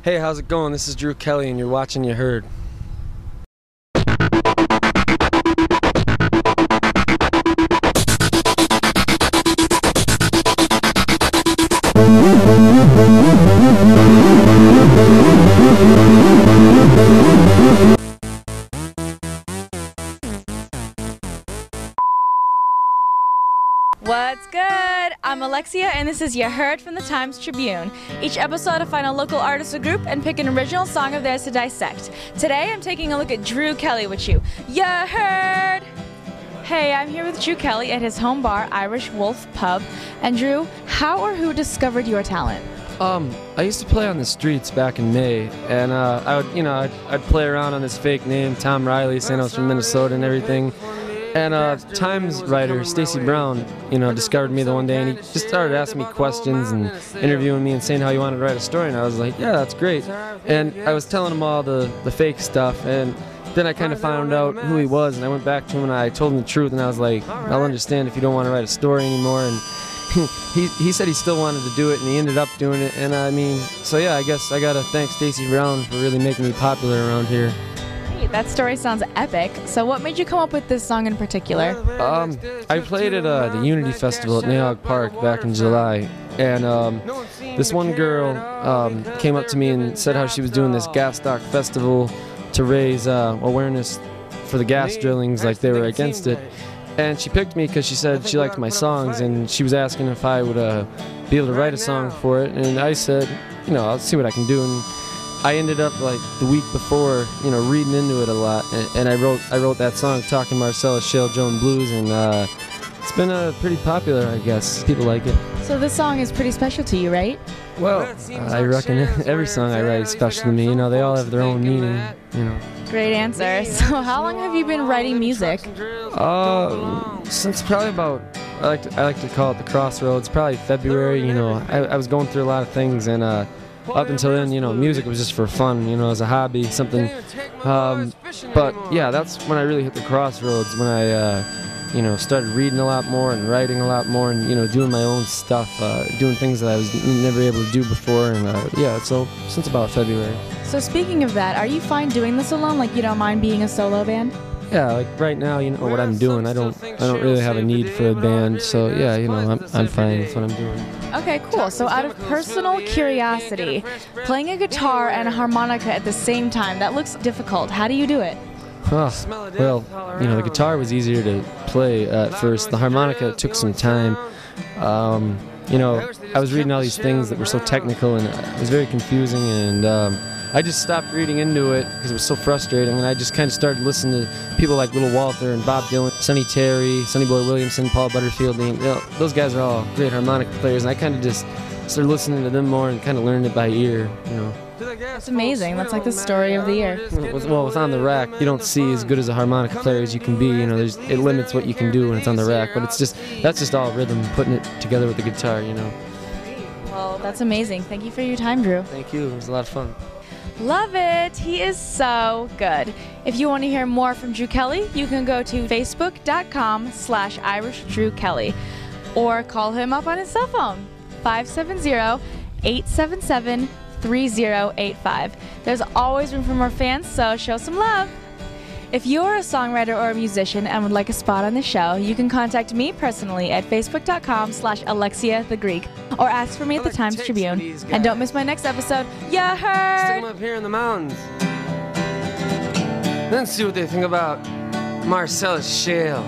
Hey, how's it going? This is Drew Kelly, and you're watching You Heard. What's good? I'm Alexia, and this is You Heard from the Times Tribune. Each episode I find a local artist or group and pick an original song of theirs to dissect. Today I'm taking a look at Drew Kelly with you. You Heard! Hey, I'm here with Drew Kelly at his home bar, Irish Wolf Pub. And Drew, how or who discovered your talent? I used to play on the streets back in May, and I'd play around on this fake name, Tom Riley, saying I was from Minnesota and everything. And Times writer Stacy Brown, discovered me the one day, and he just started asking me questions and interviewing me and saying how he wanted to write a story. And I was like, yeah, that's great. And I was telling him all the fake stuff, and then I kind of found out who he was, and I went back to him and I told him the truth, and I was like, I'll understand if you don't want to write a story anymore. And he said he still wanted to do it, and he ended up doing it. And so yeah, I guess I gotta thank Stacy Brown for really making me popular around here. That story sounds epic. So what made you come up with this song in particular? I played at the Unity Festival at Nahog Park back in July, and this one girl came up to me and said how she was doing this gas stock festival to raise awareness for the gas drillings, like they were against it. And she picked me because she said she liked my songs, and she was asking if I would be able to write a song for it. And I said, I'll see what I can do. And I ended up, like, the week before, reading into it a lot, and I wrote that song, Talkin, Marcellus, Shale, Blues, and it's been pretty popular, I guess. People like it. So this song is pretty special to you, right? Well, I reckon every song I write is special to me. They all have their own meaning, Great answer. So how long have you been writing music? Since probably about, I like to call it the crossroads, probably February. I was going through a lot of things, and up until then, music was just for fun, as a hobby, something. But yeah, that's when I really hit the crossroads, when I, started reading a lot more and writing a lot more, and, doing my own stuff, doing things that I was never able to do before. And yeah, so since about February. So speaking of that, are you fine doing this alone? Like, you don't mind being a solo band? Yeah, like right now, what I'm doing, I don't really have a need for a band, so yeah, I'm fine with what I'm doing. Okay, cool. So out of personal curiosity, playing a guitar and a harmonica at the same time, that looks difficult. How do you do it? Well, the guitar was easier to play at first. The harmonica took some time. I was reading all these things that were so technical, and it was very confusing, and I just stopped reading into it because it was so frustrating, and I just kind of started listening to people like Little Walter and Bob Dylan, Sonny Terry, Sonny Boy Williamson, Paul Butterfield. Those guys are all great harmonica players, and I kind of just started listening to them more and kind of learned it by ear. That's amazing. That's like the story of the year. Well, with On the Rack, you don't see as good as a harmonica player as you can be. It limits what you can do when it's on the rack, but that's just all rhythm, putting it together with the guitar. Well, that's amazing. Thank you for your time, Drew. Thank you. It was a lot of fun. Love it. He is so good. If you want to hear more from Drew Kelly, you can go to facebook.com/IrishDrewKelly or call him up on his cell phone, 570-877-3085. There's always room for more fans, so show some love. If you're a songwriter or a musician and would like a spot on the show, you can contact me personally at facebook.com/AlexiaTheGreek or ask for me at the Times Tribune. And don't miss my next episode. You heard! Stick them up here in the mountains. Then see what they think about Marcellus Shale.